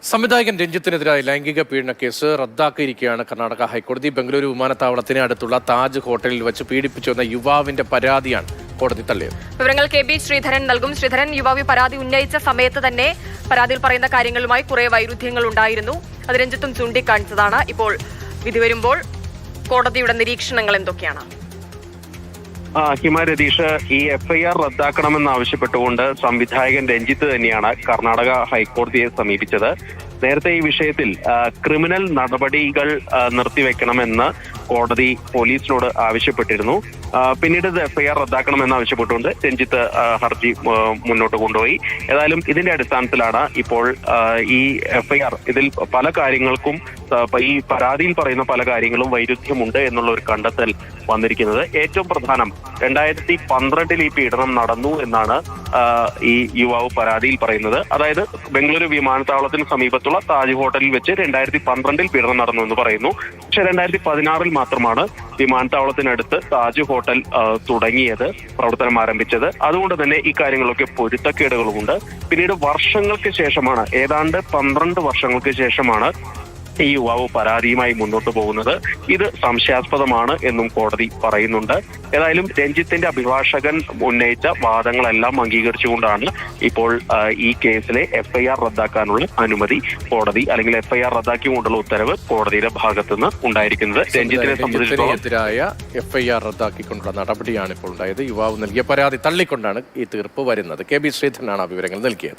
സംവിധായകൻ രഞ്ജിത്തിനെതിരായ ലൈംഗിക പീഡന കേസ് റദ്ദാക്കിയിരിക്കുകയാണ് കർണാടക ഹൈക്കോടതി. ബംഗളൂരു വിമാനത്താവളത്തിന് അടുത്തുള്ള താജ് ഹോട്ടലിൽ വെച്ച് പീഡിപ്പിച്ചുവെന്ന യുവാവിന്റെ പരാതിയാണ് കോടതി തള്ളിയത്. വിവരങ്ങൾ കെ.ബി. ശ്രീധരൻ നൽകും. ശ്രീധരൻ, യുവാവ് പരാതി ഉന്നയിച്ച സമയത്ത് തന്നെ പരാതിയിൽ പറയുന്ന കാര്യങ്ങളുമായി കുറെ വൈരുദ്ധ്യങ്ങൾ ഉണ്ടായിരുന്നു. അത് രഞ്ജിത്തും ചൂണ്ടിക്കാണിച്ചതാണ്. ഇപ്പോൾ വിധി വരുമ്പോൾ കോടതിയുടെ നിരീക്ഷണങ്ങൾ എന്തൊക്കെയാണ്? ഹിമ രതീഷ്, ഈ എഫ്ഐആർ റദ്ദാക്കണമെന്നാവശ്യപ്പെട്ടുകൊണ്ട് സംവിധായകൻ രഞ്ജിത്ത് തന്നെയാണ് കർണാടക ഹൈക്കോടതിയെ സമീപിച്ചത്. നേരത്തെ ഈ വിഷയത്തിൽ ക്രിമിനൽ നടപടികൾ നിർത്തിവെക്കണമെന്ന് കോടതി പോലീസിനോട് ആവശ്യപ്പെട്ടിരുന്നു. പിന്നീട് ഇത് എഫ്ഐആർ റദ്ദാക്കണമെന്നാവശ്യപ്പെട്ടുകൊണ്ട് രഞ്ജിത്ത് ഹർജി മുന്നോട്ട് കൊണ്ടുപോയി. ഏതായാലും ഇതിന്റെ അടിസ്ഥാനത്തിലാണ് ഇപ്പോൾ ഈ എഫ്ഐആർ ഇതിൽ പല കാര്യങ്ങൾക്കും ഈ പരാതിയിൽ പറയുന്ന പല കാര്യങ്ങളും വൈരുദ്ധ്യമുണ്ട് എന്നുള്ള ഒരു കണ്ടെത്തൽ വന്നിരിക്കുന്നത്. ഏറ്റവും പ്രധാനം 2012 ഈ പീഡനം നടന്നു എന്നാണ് ഈ യുവാവ് പരാതിയിൽ പറയുന്നത്. അതായത് ബംഗളൂരു വിമാനത്താവളത്തിന് സമീപത്തുള്ള താജ് ഹോട്ടലിൽ വെച്ച് 2012 പീഡനം നടന്നു എന്ന് പറയുന്നു. പക്ഷെ 2016 മാത്രമാണ് വിമാനത്താവളത്തിനടുത്ത് താജ് ഹോട്ടൽ തുടങ്ങിയത്, പ്രവർത്തനം ആരംഭിച്ചത്. അതുകൊണ്ട് തന്നെ ഈ കാര്യങ്ങളൊക്കെ പൊരുത്തക്കേടുകളുമുണ്ട്. പിന്നീട് വർഷങ്ങൾക്ക് ശേഷമാണ്, ഏതാണ്ട് 12 വർഷങ്ങൾക്ക് ശേഷമാണ് ഈ യുവാവ് പരാതിയുമായി മുന്നോട്ട് പോകുന്നത്. ഇത് സംശയാസ്പദമാണ് എന്നും കോടതി പറയുന്നുണ്ട്. ഏതായാലും രഞ്ജിത്തിന്റെ അഭിഭാഷകൻ ഉന്നയിച്ച വാദങ്ങളെല്ലാം അംഗീകരിച്ചുകൊണ്ടാണ് ഇപ്പോൾ ഈ കേസിലെ എഫ്ഐആർ റദ്ദാക്കാനുള്ള അനുമതി കോടതി, അല്ലെങ്കിൽ എഫ്ഐആർ റദ്ദാക്കിക്കൊണ്ടുള്ള ഉത്തരവ് കോടതിയുടെ ഭാഗത്തുനിന്ന് ഉണ്ടായിരിക്കുന്നത്. രഞ്ജിത്തിനെ സംബന്ധിച്ചിടത്തോളം എഫ്ഐആർ റദ്ദാക്കിക്കൊണ്ടുള്ള നടപടിയാണ് ഇപ്പോൾ ഉണ്ടായത്. യുവാവ് നൽകിയ പരാതി തള്ളിക്കൊണ്ടാണ് ഈ തീർപ്പ് വരുന്നത്. കെ.ബി. ശ്രീധരനാണ് വിവരങ്ങൾ നൽകിയത്.